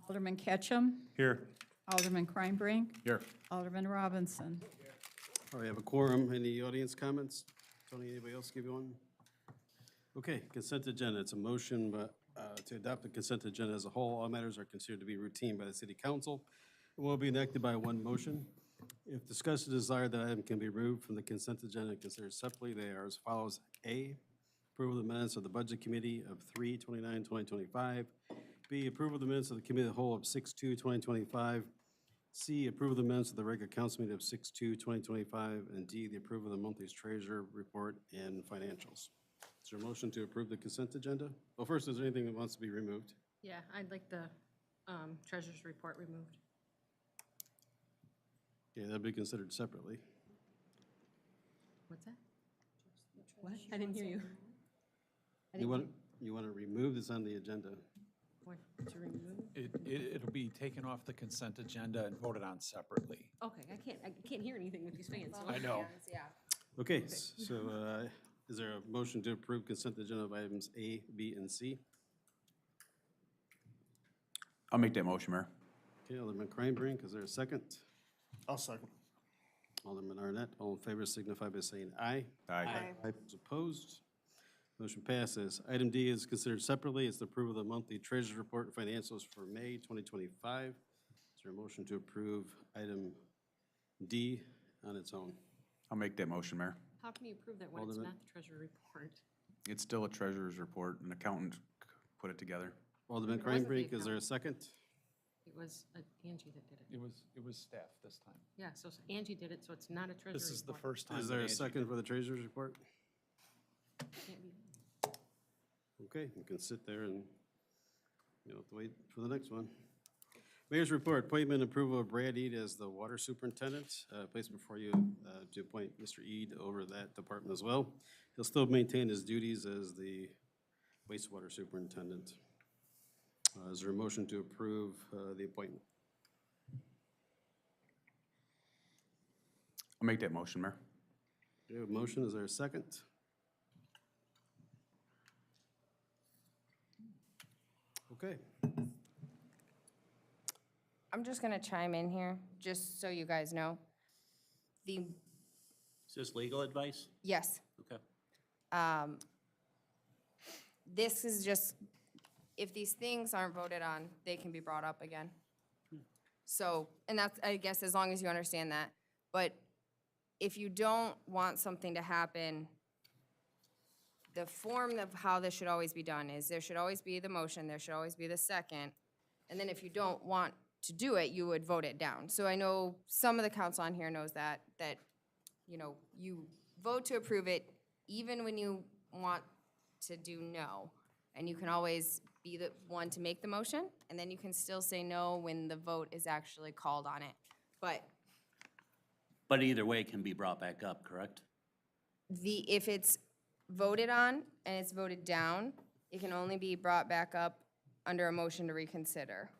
Alderman Ketchum, Here. Alderman Kreinbrink, Here. Alderman Robinson. All right, I have a quorum. Any audience comments? Tony, anybody else give you one? Okay, consent agenda. It's a motion to adopt the consent agenda as a whole. All matters are considered to be routine by the city council and will be enacted by one motion. If discussed or desired, that item can be removed from the consent agenda and considered separately. They are as follows. A, approval of the minutes of the Budget Committee of 3/29/2025. B, approval of the minutes of the Committee of the Whole of 6/2/2025. C, approval of the minutes of the regular council meeting of 6/2/2025. And D, the approval of the monthly treasurer report and financials. Is there a motion to approve the consent agenda? Well, first, is there anything that wants to be removed? Yeah, I'd like the treasurer's report removed. Okay, that'd be considered separately. What's that? What? I didn't hear you. You want to remove this on the agenda? What, to remove? It'll be taken off the consent agenda and voted on separately. Okay, I can't hear anything with these fans. so- I know. Yeah. Okay, so is there a motion to approve consent agenda of items A, B, and C? I'll make that motion, Mayor. Okay, Alderman Kreinbrink, is there a second? I'll second. Alderman Arnett, all in favor signify by saying aye. Aye. Those opposed? Motion passes. Item D is considered separately. It's the approval of the monthly treasurer's report and financials for May 2025. Is there a motion to approve item D on its own? I'll make that motion, Mayor. How can you prove that when it's Alderman. not the treasurer report? It's still a treasurer's report. An accountant put it together. Alderman It wasn't the Kreinbrink, is there a second? It was Angie that did it. It was staff this time. Yeah, so Angie did it, so it's not a treasurer report. This is the first time. Is there that a Angie second did for the treasurer's report? Can't be- Okay, you can sit there and you'll have to wait for the next one. Mayor's report, appointment and approval of Brad Ead as the water superintendent. Placed before you to appoint Mr. Ead over that department as well. He'll still maintain his duties as the wastewater superintendent. Is there a motion to approve the appointment? I'll make that motion, Mayor. Do you have a motion? Is there a second? Okay. I'm just gonna chime in here, just so you guys know. Is this legal advice? Yes, Okay. this is just, if these things aren't voted on, they can be brought up again. So, and that's, I guess, as long as you understand that. But if you don't want something to happen, the form of how this should always be done is there should always be the motion, there should always be the second. And then if you don't want to do it, you would vote it down. So I know some of the council on here knows that, you vote to approve it even when you want to do no. And you can always be the one to make the motion, and then you can still say no when the vote is actually called on it. But But either way, it can be brought back up, correct? if it's voted on and it's voted down, it can only be brought back up under a motion to reconsider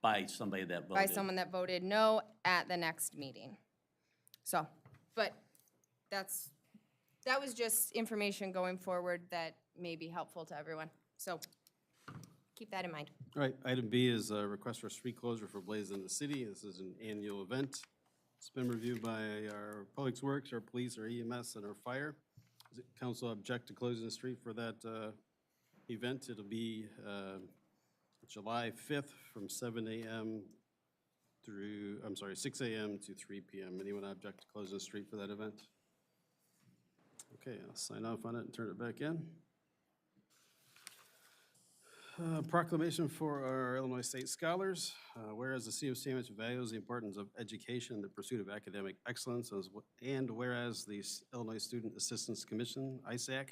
By somebody that voted? by someone that voted no at the next meeting. So, but that was just information going forward that may be helpful to everyone. So keep that in mind. All right, item B is a request for street closure for Blaze in the City. This is an annual event. It's been reviewed by our Public Works, our police, our EMS, and our fire. Does the council object to closing the street for that event? It'll be July 5th from 7 a.m. through, 6 a.m. to 3 p.m. Anyone object to closing the street for that event? Okay, I'll sign off on it and turn it back in. Proclamation for our Illinois State Scholars. Whereas the City of Sandwich values the importance of education and the pursuit of academic excellence, and whereas the Illinois Student Assistance Commission, ISAC,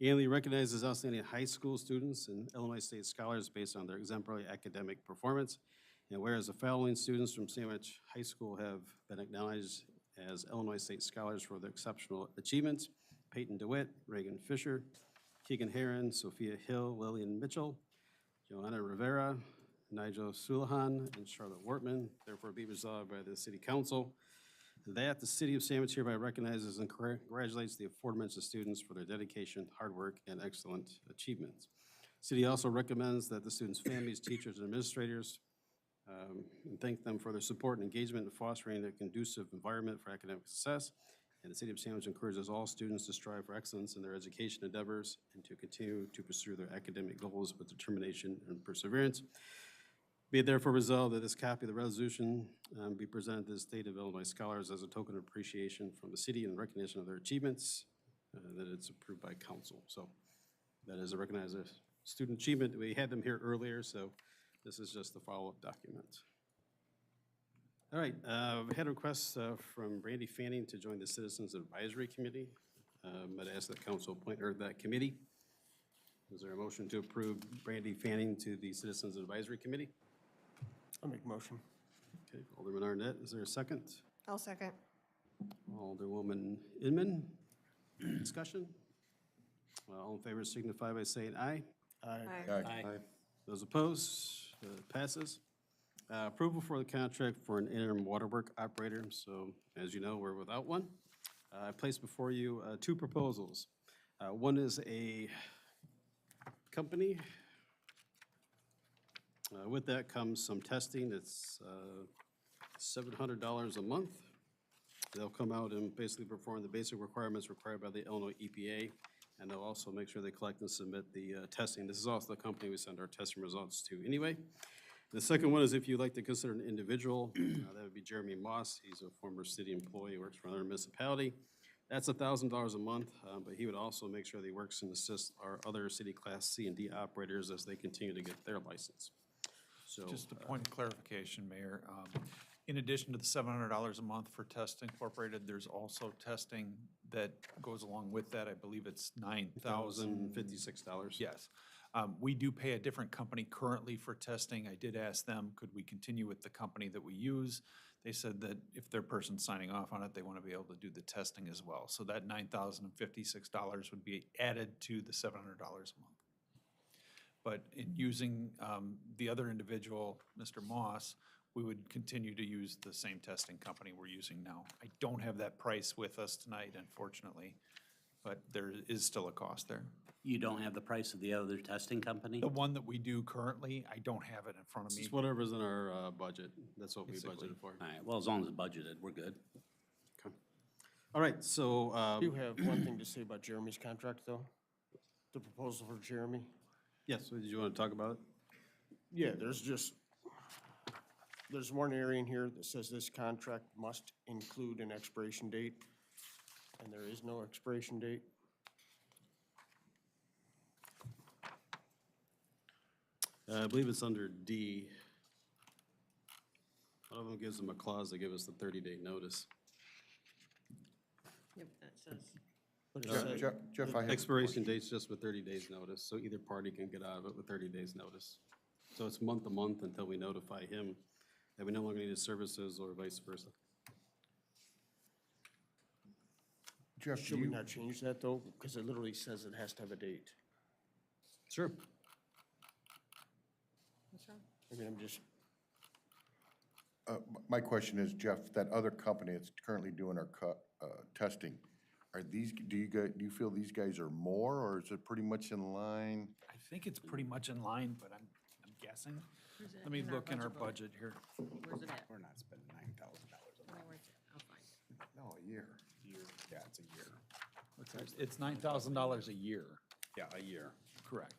annually recognizes outstanding high school students and Illinois State Scholars based on their exemplary academic performance, and whereas the following students from Sandwich High School have been acknowledged as Illinois State Scholars for their exceptional achievements: Peyton DeWitt, Reagan Fisher, Keegan Heron, Sophia Hill, Lillian Mitchell, Joanna Rivera, Nigel Sulahan, and Charlotte Wortman. Therefore be resolved by the City Council that the City of Sandwich hereby recognizes and congratulates the aforementioned students for their dedication, hard work, and excellent achievements. City also recommends that the students' families, teachers, and administrators, and thank them for their support and engagement in fostering a conducive environment for academic success. And the City of Sandwich encourages all students to strive for excellence in their education endeavors and to continue to pursue their academic goals with determination and perseverance. Be it therefore resolved that this copy of the resolution be presented to the State of Illinois scholars as a token of appreciation from the city and recognition of their achievements, that it's approved by council. So that is a recognized student achievement. We had them here earlier, so this is just the follow-up document. All right, we had a request from Brandy Fanning to join the Citizens Advisory Committee. I'd ask that council appoint her to that committee. Is there a motion to approve Brandy Fanning to the Citizens Advisory Committee? I'll make motion. Okay, Alderman Arnett, is there a second? I'll second. Alderwoman Inman, discussion? All in favor signify by saying aye. Aye. Those opposed, passes. Approval for the contract for an interim waterwork operator. So as you know, we're without one. I placed before you two proposals. One is a company. With that comes some testing. It's $700 a month. They'll come out and basically perform the basic requirements required by the Illinois EPA, and they'll also make sure they collect and submit the testing. This is also the company we send our testing results to anyway. The second one is if you'd like to consider an individual, that would be Jeremy Moss. He's a former city employee, works for another municipality. That's $1,000 a month, but he would also make sure that he works and assists our other city class C and D operators as they continue to get their license. So, Just a point of clarification, Mayor. In addition to the $700 a month for Test Incorporated, there's also testing that goes along with that. I believe it's $9,000. $1,056. Yes. We do pay a different company currently for testing. I did ask them, could we continue with the company that we use? They said that if their person's signing off on it, they want to be able to do the testing as well. So that $9,056 would be added to the $700 a month. But in using the other individual, Mr. Moss, we would continue to use the same testing company we're using now. I don't have that price with us tonight, unfortunately, but there is still a cost there. You don't have the price of the other testing company? The one that we do currently, I don't have it in front of me. It's whatever's in our budget. That's what we Basically. budgeted for. All right, well, as long as it's budgeted, we're good. Okay. All right, so, I do have one thing to say about Jeremy's contract, though. The proposal for Jeremy. yes, so did you want to talk about it? Yeah, there's one area in here that says this contract must include an expiration date, and there is no expiration date. I believe it's under D. One of them gives them a clause that gives us the 30-day notice. Yep, that says. But it says- Jeff, I have. Expiration date's just with 30 days notice, so either party can get out of it with 30 days notice. So it's month to month until we notify him that we no longer need his services or vice versa. Jeff, do Should we you, not change that, though? Because it literally says it has to have a date. Sure. What's wrong? I mean, I'm just, my question is, Jeff, that other company that's currently doing our testing, are these, do you feel these guys are more, or is it pretty much in line? I think it's pretty much in line, but I'm guessing. Where's it Let me in our look in our book? budget here. Where's it at? We're not spending $9,000 a month. Where's it? I'll find it. No, a year. Yeah, it's a year. It's $9,000 a year. Yeah, a year. Correct.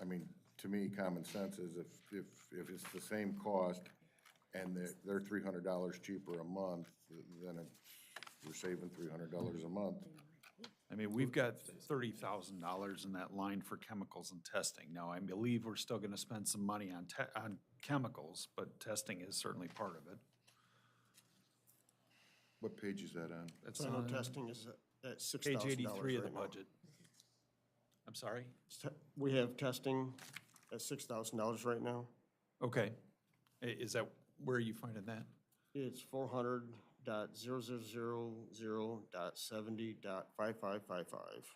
I mean, to me, common sense is if it's the same cost and they're $300 cheaper a month, then we're saving $300 a month. I mean, we've got $30,000 in that line for chemicals and testing. Now, I believe we're still gonna spend some money on chemicals, but testing is certainly part of it. What page is that on? That's final on testing is at $6,000 page 83 of the right now. budget. I'm sorry? We have testing at $6,000 right now. Okay. Is that, where are you finding that? It's 400.000.70.5555.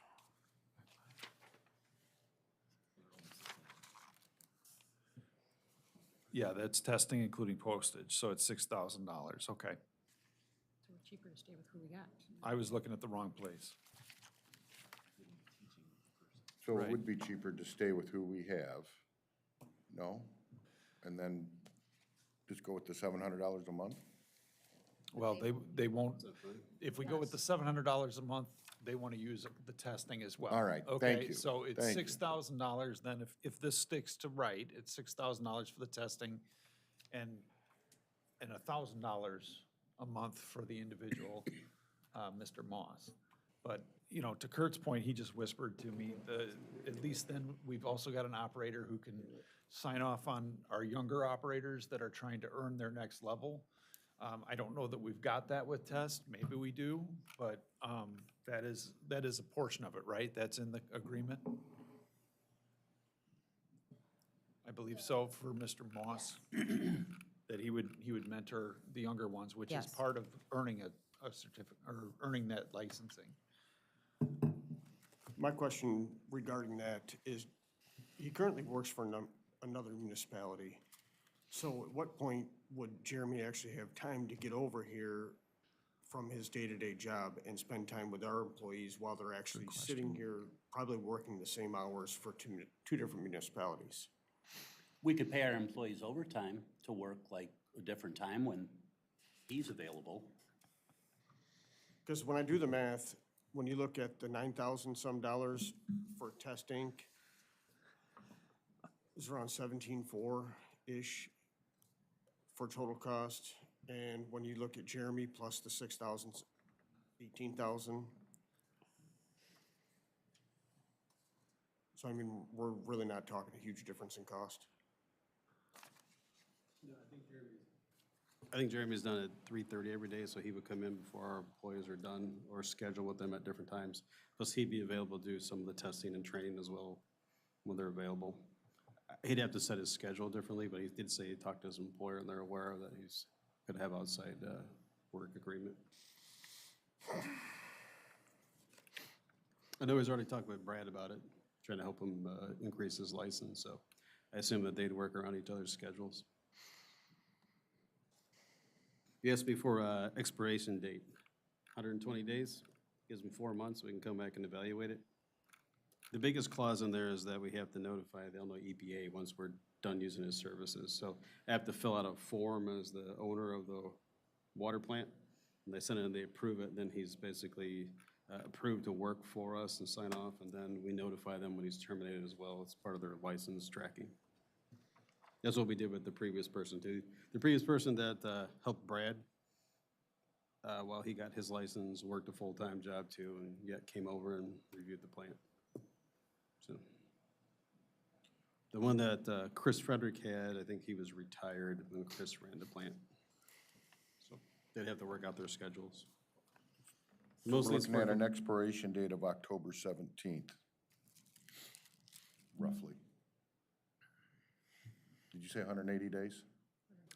Yeah, that's testing including postage, so it's $6,000, okay. cheaper to stay with who we got. I was looking at the wrong place. So it Right. would be cheaper to stay with who we have, no? And then just go with the $700 a month? Well, they won't, if we go with the $700 a month, they want to use the testing as well. All right, thank Okay, you, so it's thank you. $6,000, then if this sticks to right, it's $6,000 for the testing and $1,000 a month for the individual, Mr. Moss. But, you know, to Kurt's point, he just whispered to me, at least then, we've also got an operator who can sign off on our younger operators that are trying to earn their next level. I don't know that we've got that with test, maybe we do, but that is a portion of it, right? That's in the agreement? I believe so for Mr. Moss, that he would mentor the younger ones, which is Yes. part of earning a certificate, or earning that licensing. My question regarding that is, he currently works for another municipality. So at what point would Jeremy actually have time to get over here from his day-to-day job and spend time with our employees while they're actually sitting here, probably working the same hours for two different municipalities? We could pay our employees overtime to work like a different time when he's available. Because when I do the math, when you look at the 9,000 some dollars for Test Inc., it's around 17,400-ish for total cost. And when you look at Jeremy plus the 6,000, 18,000. So I mean, we're really not talking a huge difference in cost. I think Jeremy's done at 3:30 every day, so he would come in before our employees are done or schedule with them at different times. Plus, he'd be available to do some of the testing and training as well when they're available. He'd have to set his schedule differently, but he did say he talked to his employer and they're aware that he's going to have outside work agreement. I know he's already talked with Brad about it, trying to help him increase his license, so I assume that they'd work around each other's schedules. You asked me for expiration date, 120 days, gives them 4 months, we can come back and evaluate it. The biggest clause in there is that we have to notify the Illinois EPA once we're done using his services. So I have to fill out a form as the owner of the water plant, and they send it and they approve it, then he's basically approved to work for us and sign off, and then we notify them when he's terminated as well. It's part of their license tracking. That's what we did with the previous person too. The previous person that helped Brad while he got his license, worked a full-time job too, and yet came over and reviewed the plant. So the one that Chris Frederick had, I think he was retired when Chris ran the plant. So they'd have to work out their schedules. We're Mostly it's looking at working- an expiration date of October 17th, roughly. Did you say 180 days?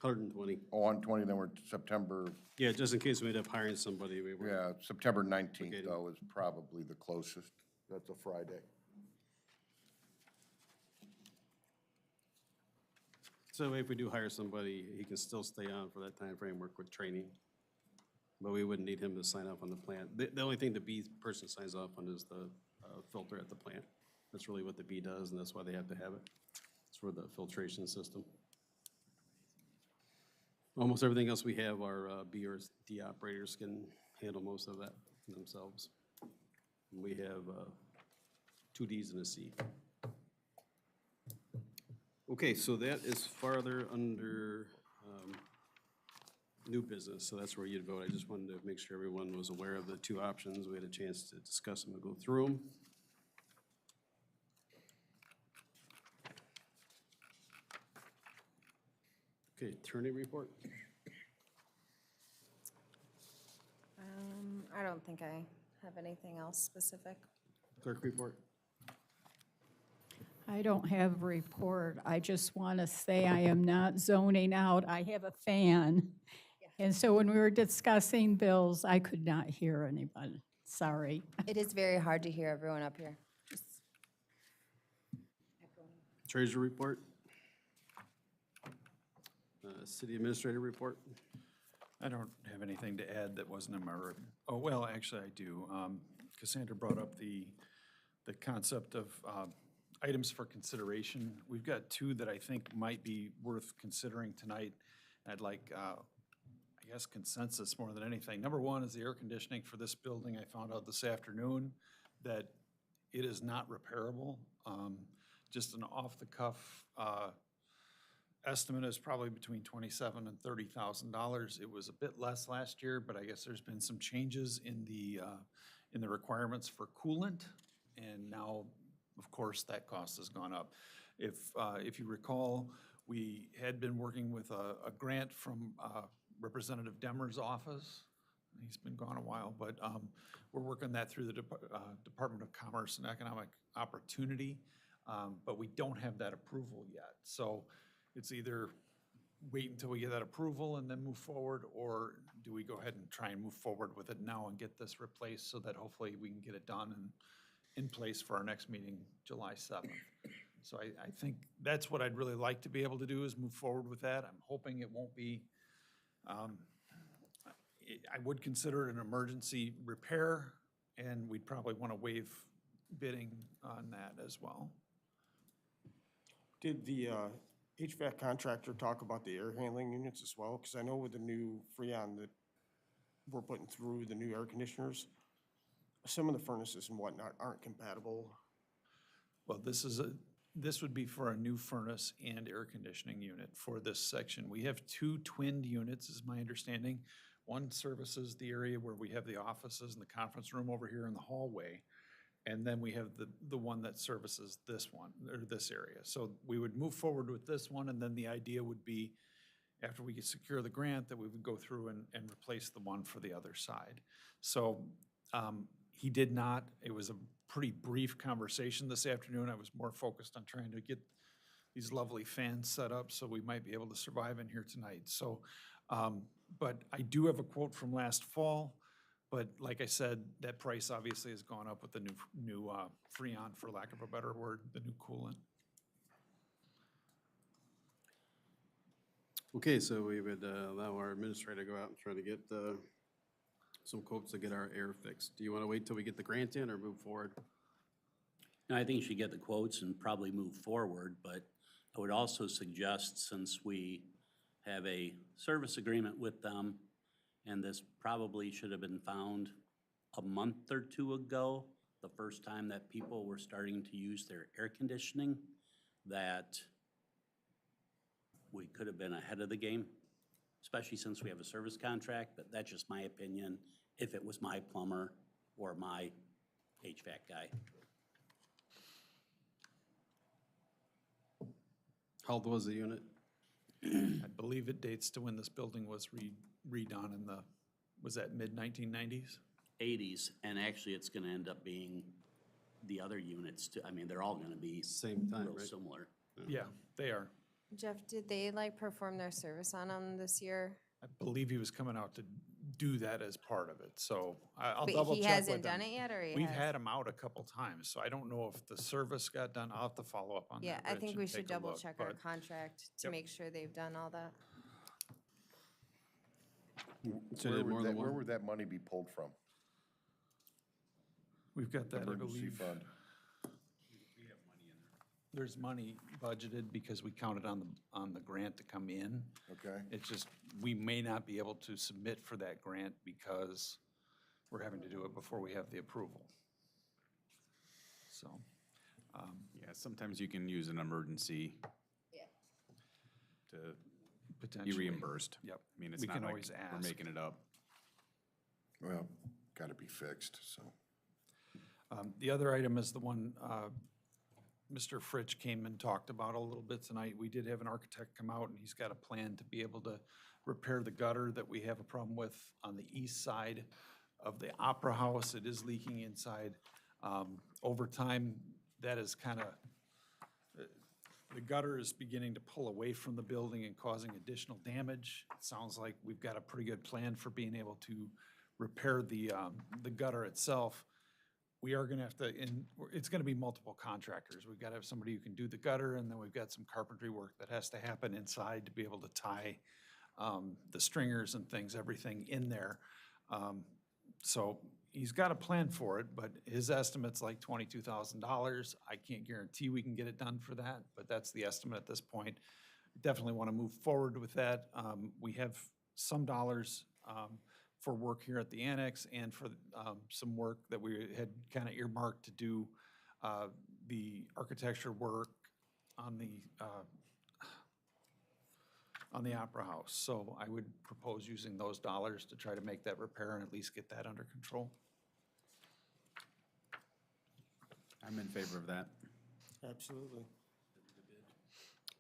120. Oh, 120, then we're September, Yeah, just in case we end up hiring somebody, we were. yeah, September 19th, Okay. though, is probably the closest. That's a Friday. So if we do hire somebody, he can still stay on for that time frame, work with training. But we wouldn't need him to sign off on the plant. The only thing the B person signs off on is the filter at the plant. That's really what the B does, and that's why they have to have it. It's for the filtration system. Almost everything else we have, our B or D operators can handle most of that themselves. And we have 2 Ds and a C. Okay, so that is farther under new business, so that's where you'd vote. I just wanted to make sure everyone was aware of the 2 options. We had a chance to discuss them and go through them. Okay, attorney report? I don't think I have anything else specific. Clerk report? I don't have a report. I just want to say I am not zoning out. I have a fan. And so when we were discussing bills, I could not hear anybody. Sorry. It is very hard to hear everyone up here. Just echoing. Treasurer report? City administrator report? I don't have anything to add that wasn't in my, oh, well, actually I do. Cassandra brought up the concept of items for consideration. We've got two that I think might be worth considering tonight. I'd like, I guess, consensus more than anything. Number one is the air conditioning for this building. I found out this afternoon that it is not repairable. Just an off-the-cuff estimate is probably between $27,000 and $30,000. It was a bit less last year, but I guess there's been some changes in the requirements for coolant, and now, of course, that cost has gone up. If you recall, we had been working with a grant from Representative Demmer's office. He's been gone a while, but we're working that through the Department of Commerce and Economic Opportunity, but we don't have that approval yet. So it's either wait until we get that approval and then move forward, or do we go ahead and try and move forward with it now and get this replaced so that hopefully we can get it done and in place for our next meeting, July 7th. So I think that's what I'd really like to be able to do, is move forward with that. I'm hoping it won't be, I would consider it an emergency repair, and we'd probably want to waive bidding on that as well. Did the HVAC contractor talk about the air handling units as well? Because I know with the new Freon that we're putting through, the new air conditioners, some of the furnaces and whatnot aren't compatible. Well, this would be for a new furnace and air conditioning unit for this section. We have two twinned units, is my understanding. One services the area where we have the offices and the conference room over here in the hallway. And then we have the one that services this one, or this area. So we would move forward with this one, and then the idea would be, after we could secure the grant, that we would go through and replace the one for the other side. So he did not. It was a pretty brief conversation this afternoon. I was more focused on trying to get these lovely fans set up so we might be able to survive in here tonight. So, but I do have a quote from last fall. But like I said, that price obviously has gone up with the new Freon, for lack of a better word, the new coolant. Okay, so we would allow our administrator to go out and try to get some quotes to get our air fixed. Do you want to wait till we get the grant in or move forward? No, I think you should get the quotes and probably move forward, but I would also suggest, since we have a service agreement with them, and this probably should have been found a month or two ago, the first time that people were starting to use their air conditioning, that we could have been ahead of the game, especially since we have a service contract, but that's just my opinion, if it was my plumber or my HVAC guy. How old was the unit? I believe it dates to when this building was redone in the, was that mid-1990s? 80s, and actually it's gonna end up being the other units too. I mean, they're all gonna be Same time, real right? similar. Yeah, they are. Jeff, did they like perform their service on them this year? I believe he was coming out to do that as part of it, so I'll But double check he with him. hasn't done it yet, or he We've has? had him out a couple times, so I don't know if the service got done. I'll have to follow up on that, Yeah, I Rich, think and we should take a double look, check our but- contract to Yep. make sure they've done all that. So you did more than Where one? would that money be pulled from? We've got that, I Emergency believe. fund? There's money budgeted because we counted on the grant to come in. Okay. It's just, we may not be able to submit for that grant because we're having to do it before we have the approval. So, Yeah, sometimes you can use an emergency Yeah. to be potentially. reimbursed. Yep. I mean, it's We not can like always we're ask. making it up. Well, got to be fixed, so. The other item is the one Mr. Fritsch came and talked about a little bit tonight. We did have an architect come out, and he's got a plan to be able to repair the gutter that we have a problem with on the east side of the Opera House. It is leaking inside. Over time, that is kind of, the gutter is beginning to pull away from the building and causing additional damage. It sounds like we've got a pretty good plan for being able to repair the gutter itself. We are gonna have to, it's gonna be multiple contractors. We've gotta have somebody who can do the gutter, and then we've got some carpentry work that has to happen inside to be able to tie the stringers and things, everything in there. So he's got a plan for it, but his estimate's like $22,000. I can't guarantee we can get it done for that, but that's the estimate at this point. Definitely want to move forward with that. We have some dollars for work here at the annex and for some work that we had kind of earmarked to do the architecture work on the Opera House. So I would propose using those dollars to try to make that repair and at least get that under control. I'm in favor of that. Absolutely.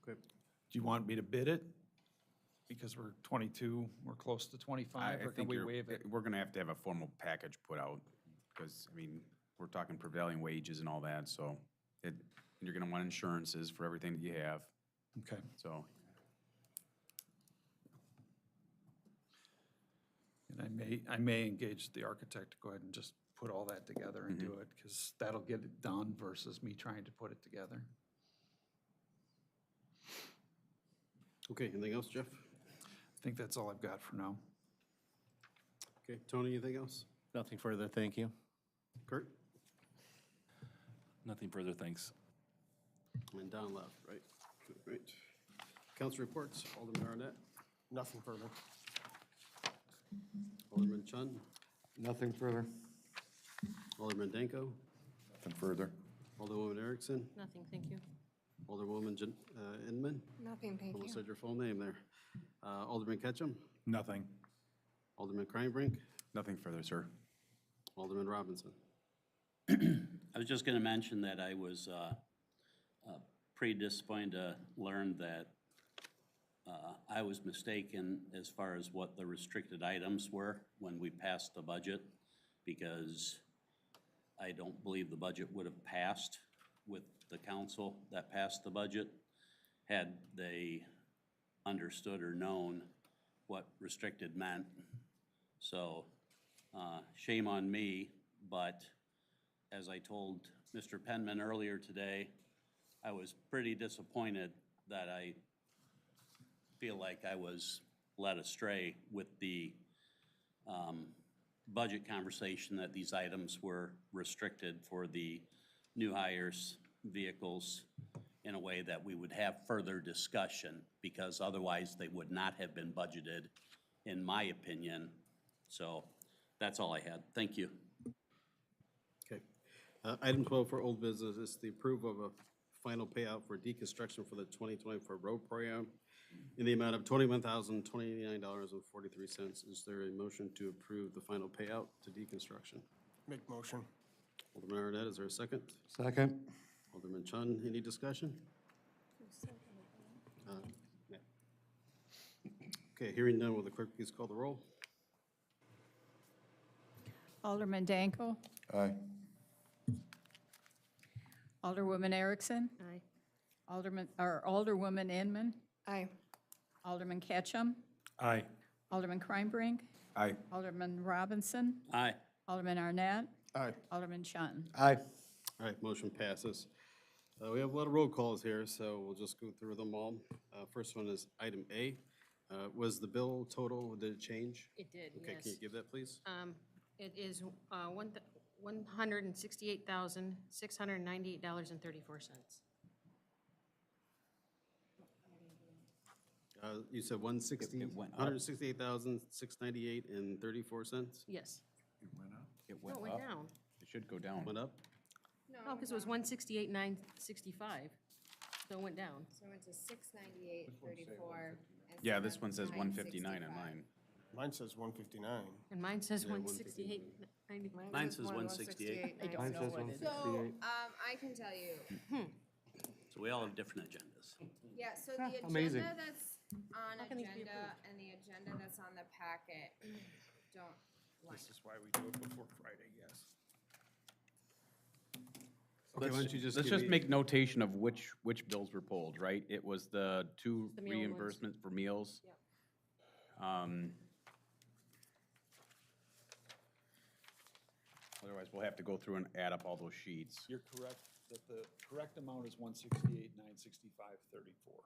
Okay. Do you want me to bid it? Because we're 22, we're close to 25, or can we waive it? We're gonna have to have a formal package put out, because, I mean, we're talking prevailing wages and all that, so you're gonna want insurances for everything that you have, Okay. so. And I may engage the architect to go ahead and just put all that together and do it, because that'll get it done versus me trying to put it together. Okay, anything else, Jeff? I think that's all I've got for now. Okay, Tony, anything else? Nothing further, thank you. Kurt? Nothing further, thanks. And down left, right? Right. Council reports, Alderman Arnett, Nothing further. Alderman Chun, Nothing further? Alderman Danko, Nothing further? Alderwoman Erickson, Nothing, thank you. Alderwoman Inman. Nothing, thank Almost you. said your full name there. Alderman Ketchum, Nothing. Alderman Kreinbrink, Nothing further, sir. Alderman Robinson. I was just gonna mention that I was pretty disappointed to learn that I was mistaken as far as what the restricted items were when we passed the budget, because I don't believe the budget would have passed with the council that passed the budget had they understood or known what restricted meant. So, shame on me, but as I told Mr. Penman earlier today, I was pretty disappointed that I feel like I was led astray with the budget conversation that these items were restricted for the new hires vehicles in a way that we would have further discussion, because otherwise they would not have been budgeted, in my opinion. So that's all I had. Thank you. Okay. Item 12 for old business is the approval of a final payout for deconstruction for the 2024 road program in the amount of $21,029.43. Is there a motion to approve the final payout to deconstruction? Make motion. Alderman Arnett, is there a second? Second. Alderman Chun, any discussion? Yeah. Okay, hearing none, will the clerk please call the roll? Alderman Danko, Aye. Alderwoman Erickson, Aye. Alderwoman Inman, Aye. Alderman Ketchum, Aye. Alderman Kreinbrink, Aye. Alderman Robinson, Aye. Alderman Arnett, Aye. Alderman Chun. Aye. All right, motion passes. We have a lot of roll calls here, so we'll just go through them all. First one is item A. Was the bill total, did it change? It did, Okay, yes. can you give that, please? It is $168,698.34. You said 160, It went up. 168,698.34 Yes. It went up. It No, it went down. It should go down. went up? No, because it was 168,965, so it went down. So it went to 698.34. Yeah, this one says 159 on mine. Mine says 159. And mine says Yeah, 168.95. Mine says 168. I don't know what it is. So, I can tell you, So we all have different agendas. yeah, so the amazing. agenda that's on How can these be agenda and the agenda that's on the packet don't line This is why we do it before Friday, yes. Okay, why don't you just Let's give just me- make notation of which bills were pulled, right? It was the two The meal ones. reimbursements for meals. Yep. Otherwise, we'll have to go through and add up all those sheets. You're correct, that the correct amount is 168,965.34.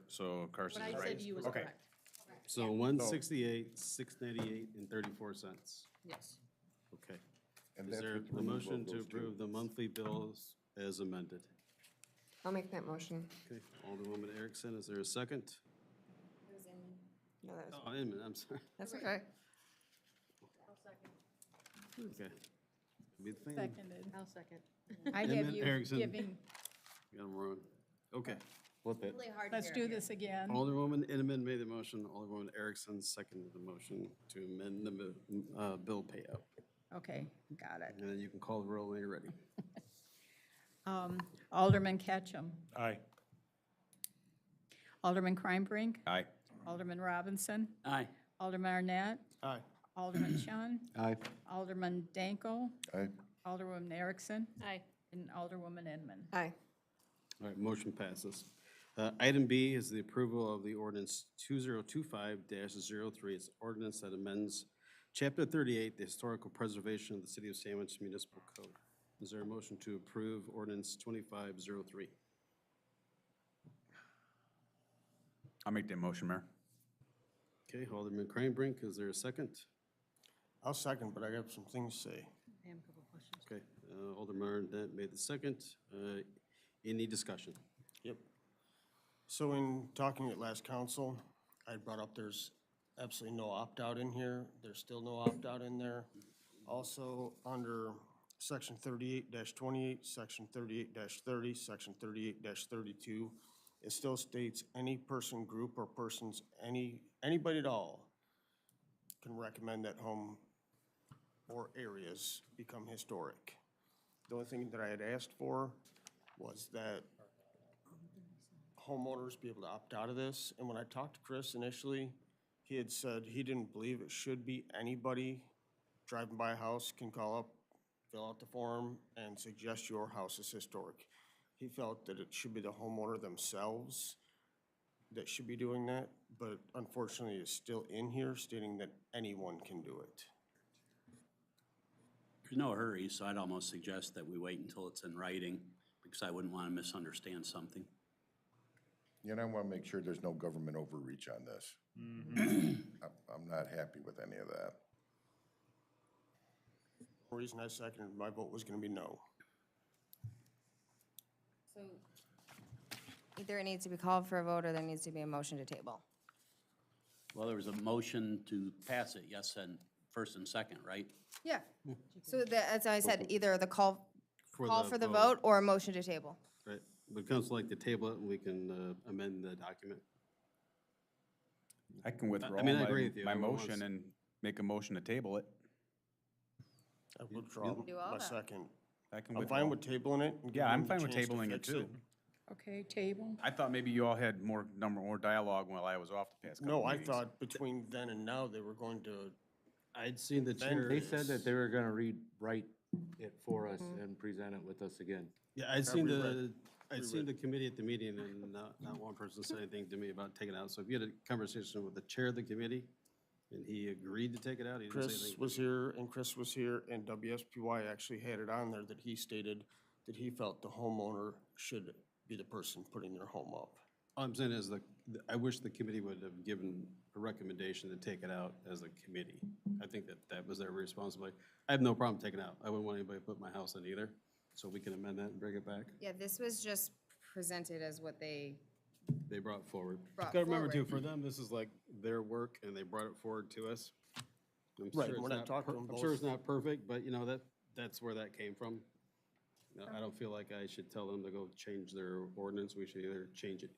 So Carson's What I is right. said to you was Okay. correct. So 168, 698, and 34 cents. Yes. Okay. And Is that's there with a removal motion of to those two. approve the monthly bills as amended? I'll make that motion. Okay, Alderwoman Erickson, is there a second? No, that was, Oh, Inman, I'm sorry. that's okay. Okay. Be the fan. Seconded. I'll second. I have Emmett you Erickson. giving, Got 'em wrong. Okay. Flip it. let's do this again. Alderwoman Inman made the motion, Alderwoman Erickson seconded the motion to amend the bill payout. Okay, got it. And then you can call the roll when you're ready. Alderman Ketchum. Aye. Alderman Kreinbrink. Aye. Alderman Robinson. Aye. Alderman Arnett. Aye. Alderman Chun. Aye. Alderman Danko. Aye. Alderwoman Erickson. Aye. And Alderwoman Inman. Aye. All right, motion passes. Item B is the approval of the ordinance 2025-03. It's ordinance that amends Chapter 38, the Historical Preservation of the City of Sandwich Municipal Code. Is there a motion to approve ordinance 2503? I'll make that motion, Mayor. Okay, Alderman Kreinbrink, is there a second? I'll second, but I got some things to say. I have a couple questions. Okay, Alderman Arnett made the second. Any discussion? Yep. So in talking at last council, I brought up there's absolutely no opt-out in here. There's still no opt-out in there. Also, under section 38-28, section 38-30, section 38-32, it still states any person, group, or persons, anybody at all can recommend that home or areas become historic. The only thing that I had asked for was that homeowners be able to opt out of this. And when I talked to Chris initially, he had said he didn't believe it should be anybody driving by a house can call up, fill out the form, and suggest your house is historic. He felt that it should be the homeowner themselves that should be doing that, but unfortunately it's still in here stating that anyone can do it. There's no hurry, so I'd almost suggest that we wait until it's in writing, because I wouldn't want to misunderstand something. You know, I want to make sure there's no government overreach on this. I'm not happy with any of that. The reason I seconded, my vote was gonna be no. So either it needs to be called for a vote or there needs to be a motion to table. Well, there was a motion to pass it, yes, and first and second, right? Yeah. So as I said, either the call for the vote. vote or a motion to table. Right, would council like to table it and we can amend the document? I can withdraw I mean, I agree with you. my Everyone wants- motion and make a motion to table it. I withdraw Do all my that. second. I can I'm withdraw. fine with tabling it. and Yeah, giving I'm them fine the with chance to tabling it fix too. Okay, table. I thought maybe you all had more dialogue while I was off the past couple No, I meetings. thought between then and now, they were going to, I'd seen the chair. They said that they were gonna write it for us and present it with us again. Yeah, I'd seen reread. I'd seen the committee at the meeting and not one person said anything to me about taking it out. So if you had a conversation with the chair of the committee and he agreed to take it out, he didn't say Chris anything. was here, and Chris was here, and WSPY actually had it on there that he stated that he felt the homeowner should be the person putting their home up. All I'm saying is I wish the committee would have given a recommendation to take it out as a committee. I think that was their responsibility. I have no problem taking it out. I wouldn't want anybody to put my house in either, so we can amend that and bring it back. Yeah, this was just presented as what they They brought forward. brought Gotta remember too, forward. for them, this is like their work and they brought it forward to us. I'm Right, sure it's we're not not talking per- them I'm sure both. it's not perfect, but you know, that's where that came from. No, I don't feel like I should tell them to go change their ordinance. We should either change it.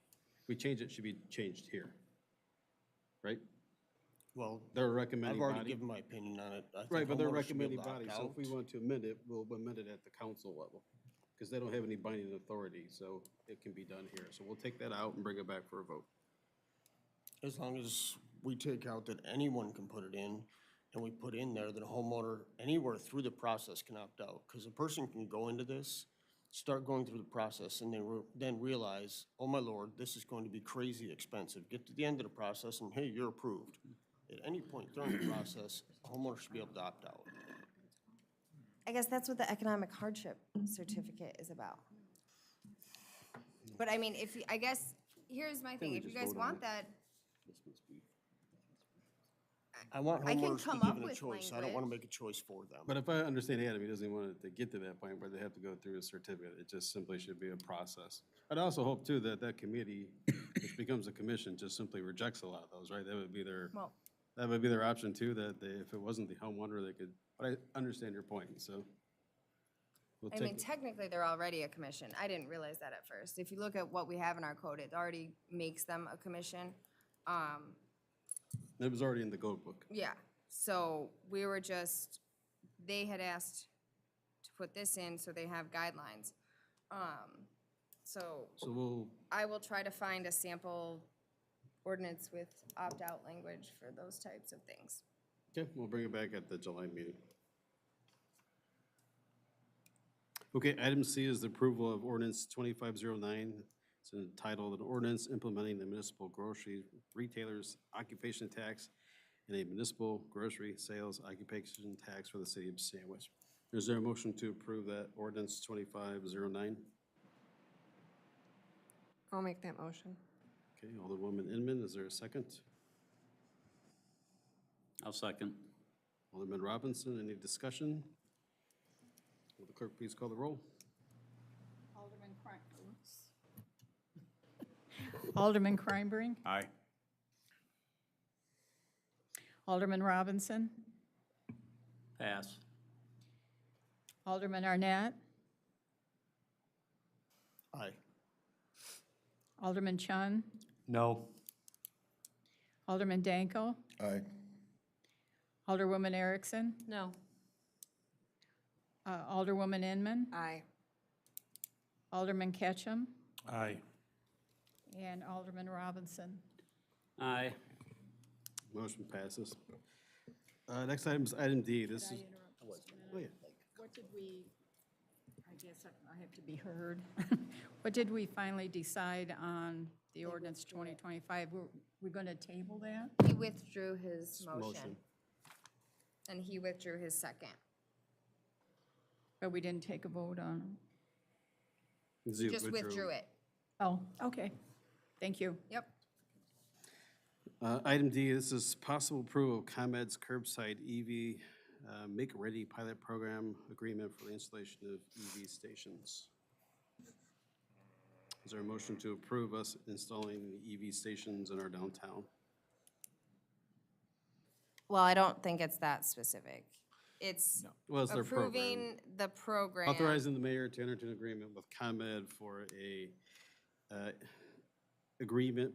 If we change it, it should be changed here. Right? Well, They're a recommending I've already body. given my opinion on it. I think Right, but they're a homeowners should be recommending able to body, opt so if we out. want to amend it, we'll amend it at the council level. Because they don't have any binding authority, so it can be done here. So we'll take that out and bring it back for a vote. As long as we take out that anyone can put it in, and we put in there that a homeowner anywhere through the process can opt out. Because a person can go into this, start going through the process, and then realize, oh my lord, this is going to be crazy expensive. Get to the end of the process and hey, you're approved. At any point during the process, a homeowner should be able to opt out. I guess that's what the economic hardship certificate is about. But I mean, I guess here's my we thing, if you just guys vote on want it. that, I want I can homeowners to come be up given a with choice. I don't want to language. make a choice for them. But if I understand Adam, he doesn't want it to get to that point where they have to go through a certificate. It just simply should be a process. I'd also hope too that that committee, which becomes a commission, just simply rejects a lot of those, right? That would be their, Well, that would be their option too, that they, if it wasn't the homeowner, they could, but I understand your point, so. We'll I mean, take, technically, they're already a commission. I didn't realize that at first. If you look at what we have in our code, it already makes them a commission. it was already in the code book. Yeah, so we were just, they had asked to put this in so they have guidelines. So So we'll, I will try to find a sample ordinance with opt-out language for those types of things. okay, we'll bring it back at the July meeting. Okay, item C is the approval of ordinance 2509. It's entitled, "An Ordinance Implementing the Municipal Grocery Retailers Occupation Tax and a Municipal Grocery Sales Occupation Tax for the City of Sandwich." Is there a motion to approve that ordinance 2509? I'll make that motion. Okay, Alderwoman Inman, is there a second? I'll second. Alderman Robinson, any discussion? Will the clerk please call the roll? Alderman Kreinbring, Aye. Alderman Robinson, Pass. Alderman Arnett, Aye. Alderman Chun, No. Alderman Danko, Aye. Alderwoman Erickson, No. Alderwoman Inman, Aye. Alderman Ketchum, Aye. and Alderman Robinson. Aye. Motion passes. Next item is item D. This is, oh, yeah. What did we, I guess I have to be heard. What did we finally decide on the ordinance 2025? We're going to table that? He withdrew his motion, Motion. and he withdrew his second. But we didn't take a vote on it? Zeke Just withdrew it. Oh, okay. Thank you. Yep. Item D, this is possible approval of ComEd's curbside EV make-ready pilot program agreement for the installation of EV stations. Is there a motion to approve us installing EV stations in our downtown? Well, I don't think it's that specific. It's Well, it's their program. approving the program. Authorizing the mayor to enter into an agreement with ComEd for a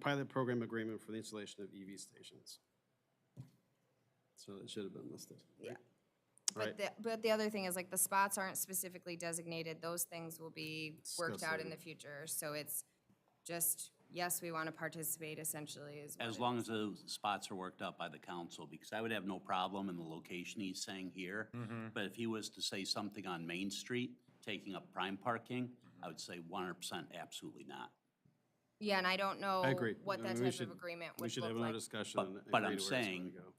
pilot program agreement for the installation of EV stations. So it should have been listed. Yeah. Right. But the other thing is, like, the spots aren't specifically designated. Those things will be worked Discussed out in later. the future. So it's just, yes, we want to participate essentially is what As it long is. as the spots are worked out by the council, because I would have no problem in the location he's saying here. But if he was to say something on Main Street, taking up prime parking, I would say 100% absolutely not. Yeah, and I don't know I agree. what I that mean, we type of should- agreement We would should look have another like. discussion. and But agree I'm to where it's saying, gonna go.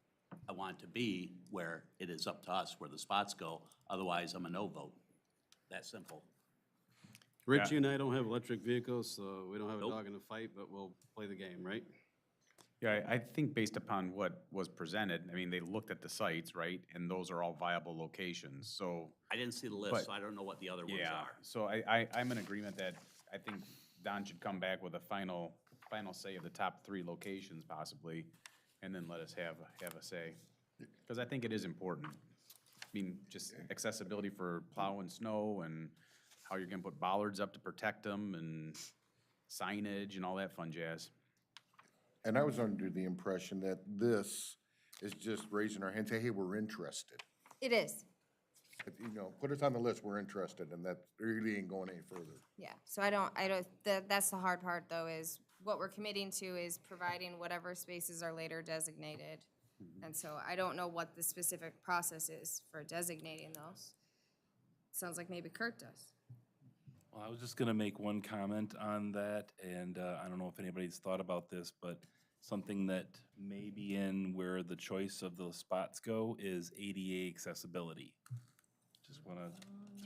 I want it to be where it is up to us where the spots go, otherwise I'm a no vote. That simple. Rich, you and I don't have electric vehicles, so we don't have a Nope. dog in the fight, but we'll play the game, right? Yeah, I think based upon what was presented, I mean, they looked at the sites, right? And those are all viable locations, so. I didn't see the But- list, so I don't know what the other ones Yeah, are. so I'm in agreement that I think Don should come back with a final say of the top 3 locations possibly, and then let us have a say. Because I think it is important. I mean, just accessibility for plow and snow, and how you're gonna put bollards up to protect them, and signage and all that fun jazz. And I was under the impression that this is just raising our hand, say, hey, we're interested. It is, You know, put us on the list, we're interested, and that really ain't going any further. yeah. So that's the hard part, though, is what we're committing to is providing whatever spaces are later designated. And so I don't know what the specific process is for designating those. Sounds like maybe Kurt does. Well, I was just gonna make one comment on that, and I don't know if anybody's thought about this, but something that may be in where the choice of those spots go is ADA accessibility. Just wanna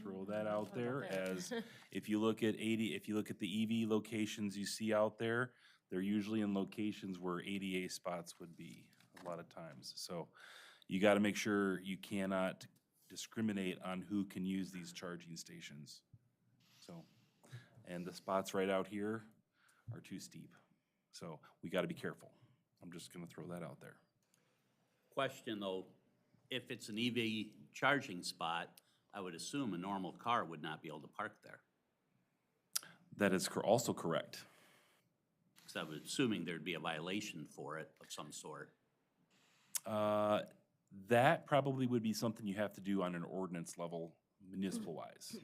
throw that out there as, if you look at the EV locations you see out there, they're usually in locations where ADA spots would be a lot of times. So you got to make sure you cannot discriminate on who can use these charging stations. So, and the spots right out here are too steep. So we got to be careful. I'm just going to throw that out there. Question though, if it's an EV charging spot, I would assume a normal car would not be able to park there. That is also correct. Because I was assuming there'd be a violation for it of some sort. That probably would be something you have to do on an ordinance level, municipal-wise.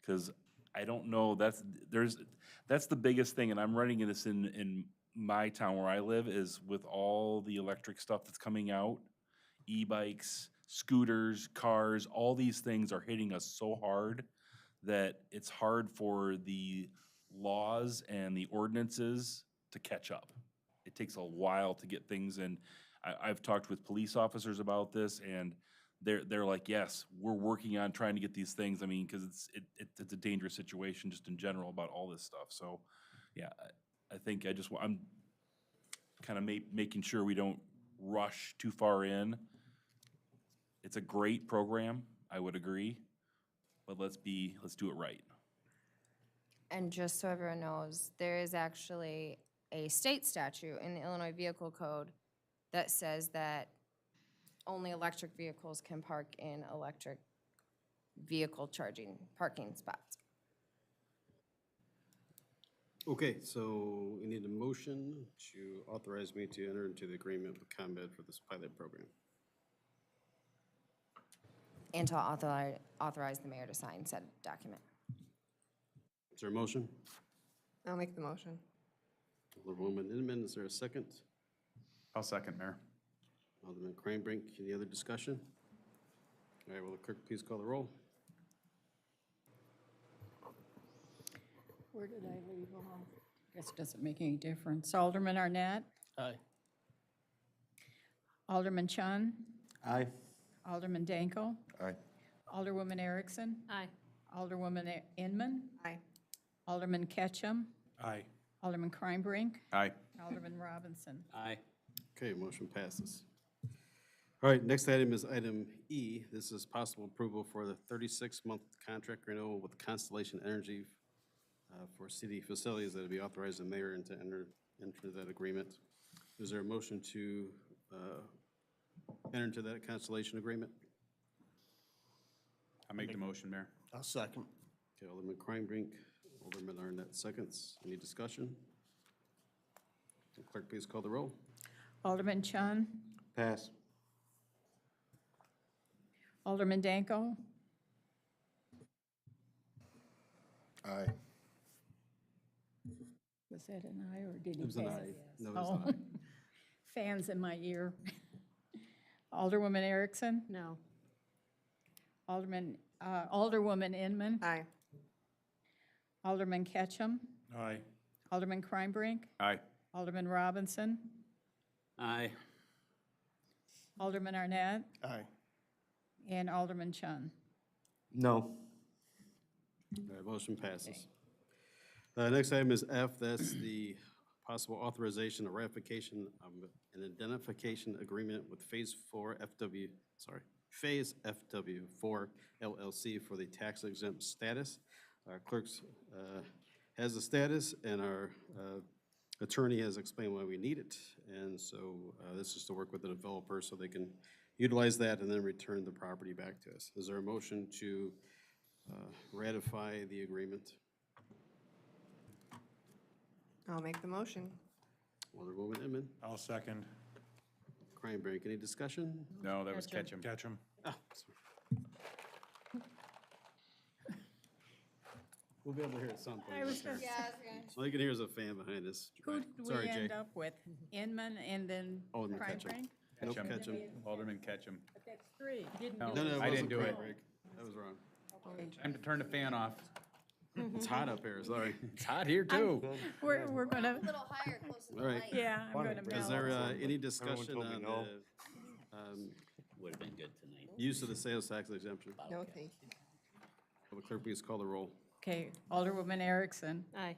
Because I don't know, that's the biggest thing, and I'm running into this in my town where I live, is with all the electric stuff that's coming out, e-bikes, scooters, cars, all these things are hitting us so hard that it's hard for the laws and the ordinances to catch up. It takes a while to get things in. I've talked with police officers about this, and they're like, yes, we're working on trying to get these things. I mean, because it's a dangerous situation just in general about all this stuff. So, yeah, I think I'm kind of making sure we don't rush too far in. It's a great program, I would agree, but let's do it right. And just so everyone knows, there is actually a state statute in the Illinois Vehicle Code that says that only electric vehicles can park in electric vehicle charging parking spots. Okay, so we need a motion to authorize me to enter into the agreement with ComEd for this pilot program. And to authorize the mayor to sign said document. Is there a motion? I'll make the motion. Alderwoman Inman, is there a second? I'll second, Mayor. Alderman Kreinbrink, any other discussion? All right, will the clerk please call the roll? Where did I leave off? Guess it doesn't make any difference. Alderman Arnett? Aye. Alderman Chun? Aye. Alderman Danko? Aye. Alderwoman Erickson? Aye. Alderwoman Inman? Aye. Alderman Ketchum? Aye. Alderman Kreinbrink? Aye. Alderman Robinson? Aye. Okay, motion passes. All right, next item is item E. This is possible approval for the 36-month contract renewal with Constellation Energy for city facilities that would be authorized the mayor and to enter that agreement. Is there a motion to enter into that Constellation agreement? I'll make the motion, Mayor. I'll second. Okay, Alderman Kreinbrink, Alderman Arnett seconds. Any discussion? Clerk, please call the roll. Alderman Chun? Pass. Alderman Danko? Aye. Was that an aye or did he It was an pass? aye. No, it was an Oh. aye. Fans in my ear. Alderwoman Erickson? No. Alderwoman Inman? Aye. Alderman Ketchum? Aye. Alderman Kreinbrink? Aye. Alderman Robinson? Aye. Alderman Arnett? Aye. And Alderman Chun? No. All right, motion passes. Next item is F. That's the possible authorization or ratification of an identification agreement with Phase FW4 LLC for the tax exempt status. Our clerks has the status, and our attorney has explained why we need it. And so this is to work with the developer so they can utilize that and then return the property back to us. Is there a motion to ratify the agreement? I'll make the motion. Alderwoman Inman, I'll second. Kreinbrink, any discussion? No, that was Ketchum. Ketchum. Oh, sorry. We'll be able to hear it at some point. I was I'm sure. just- All you can hear is a fan behind us. Who did we Sorry, Jay. end up with? Inman and then Alderman Ketchum. Kreinbrink? Nope, Ketchum. Ketchum. Alderman Ketchum. But that's three. You didn't No. do No, it. no, I it didn't wasn't do it. Kreinbrink. That was wrong. Time to turn the fan off. It's hot up here, sorry. It's hot here, too. We're gonna, little higher, closer All right. yeah, I'm gonna Is melt. there any discussion told me on no. the Would have been good tonight. use of the sales tax exemption? No, thank you. Will the clerk please call the roll? Okay, Alderwoman Erickson, Aye.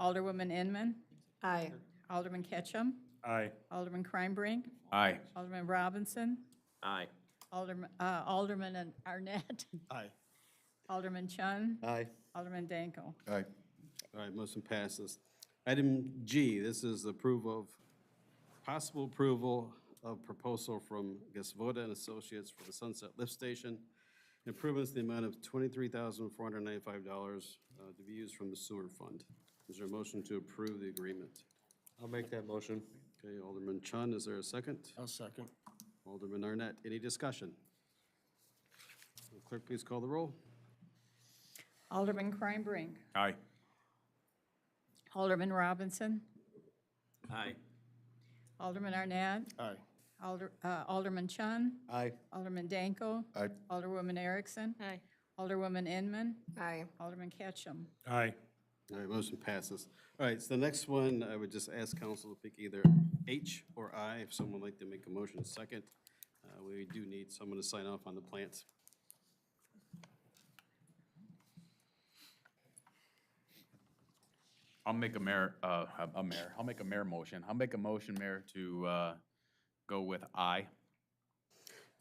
Alderwoman Inman, Aye. Alderman Ketchum, Aye. Alderman Kreinbrink, Aye. Alderman Robinson, Aye. Alderman Arnett, Aye. Alderman Chun, Aye. Alderman Danko. Aye. All right, motion passes. Item G, this is possible approval of proposal from Gasvoda and Associates for the Sunset Lift Station. Improvements in the amount of $23,495 to be used from the sewer fund. Is there a motion to approve the agreement? I'll make that motion. Okay, Alderman Chun, is there a second? I'll second. Alderman Arnett, any discussion? Clerk, please call the roll. Alderman Kreinbrink, Aye. Alderman Robinson, Aye. Alderman Arnett, Aye. Alderman Chun, Aye. Alderman Danko, Aye. Alderwoman Erickson, Aye. Alderwoman Inman, Aye. Alderman Ketchum. Aye. All right, motion passes. All right, so the next one, I would just ask council to pick either H or I, if someone would like to make a motion second. We do need someone to sign off on the plants. I'll make a mayor motion. I'll make a motion, Mayor, to go with aye.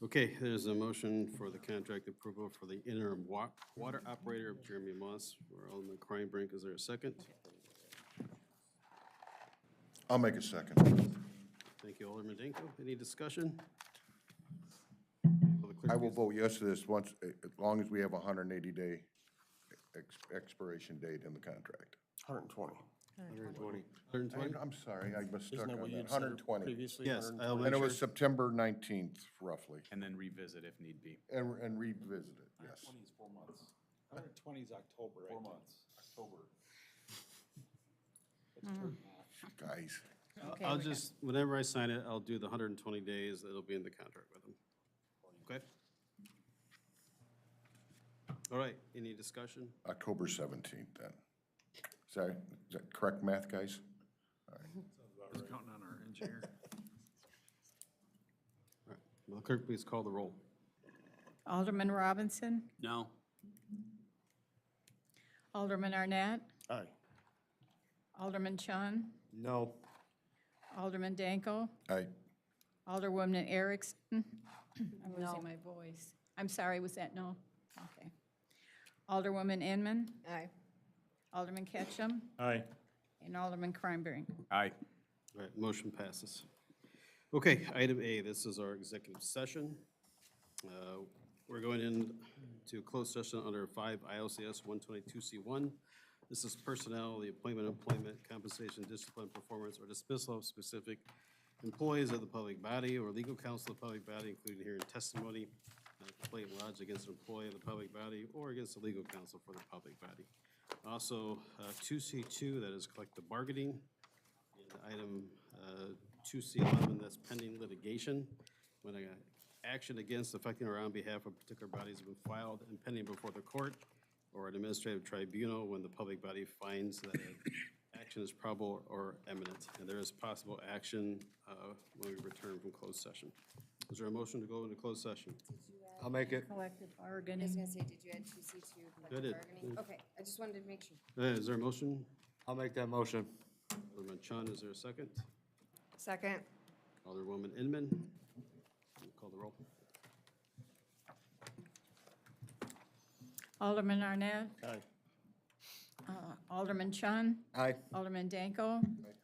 Okay, there's a motion for the contract approval for the interim water operator of Jeremy Moss for Alderman Kreinbrink. Is there a second? I'll make a second. Thank you, Alderman Danko. Any discussion? Will the clerk I will please- vote yes to this once, as long as we have a 180-day expiration date in the contract. 120. 120. 120? I'm sorry, I was Isn't stuck that on what that. you'd said 120. previously? Yes, 120? I'll And make it was sure. September 19th, roughly, And then revisit if need be. and revisit it, yes. 4 months. 120 is October, 4 months. October. Guys, Okay, I'll we got- just, whenever I sign it, I'll do the 120 days. It'll be in the contract with them. Okay? All right, any discussion? October 17th then. Sorry, is that correct math, guys? I was counting on our engineer. All right, will the clerk please call the roll? Alderman Robinson, No. Alderman Arnett, Aye. Alderman Chun, No. Alderman Danko, Aye. Alderwoman Erickson. I'm losing my voice. I'm sorry, was that no? Okay. Alderwoman Inman, Aye. Alderman Ketchum, Aye. and Alderman Kreinbrink. Aye. All right, motion passes. Okay, item A, this is our executive session. We're going into closed session under 5 ILCS 122C1. This is personnel, the appointment, employment, compensation, discipline, performance, or dismissal of specific employees of the public body or legal counsel of the public body, including hearing testimony, complaint lodged against an employee of the public body or against the legal counsel for the public body. Also, 2C2, that is collective bargaining. And item 2C11, that's pending litigation. When an action against, affecting, or on behalf of particular bodies have been filed and pending before the court or an administrative tribunal when the public body finds that an action is probable or imminent, and there is possible action when we return from closed session. Is there a motion to go into closed session? I'll make it. Collective I was bargaining. gonna say, did you add 2C2 I collective did. bargaining? Okay, I just wanted to make sure. Is there a motion? I'll make that motion. Alderman Chun, is there a second? Second. Alderwoman Inman? Call the roll. Alderman Arnett, Aye. Alderman Chun, Aye. Alderman Danko,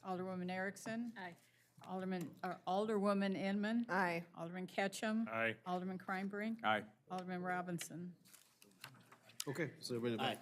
Alderwoman Erickson, Aye. Alderwoman Inman, Aye. Alderman Ketchum, Aye. Alderman Kreinbrink, Aye. Alderman Robinson. Okay, so everybody in the back.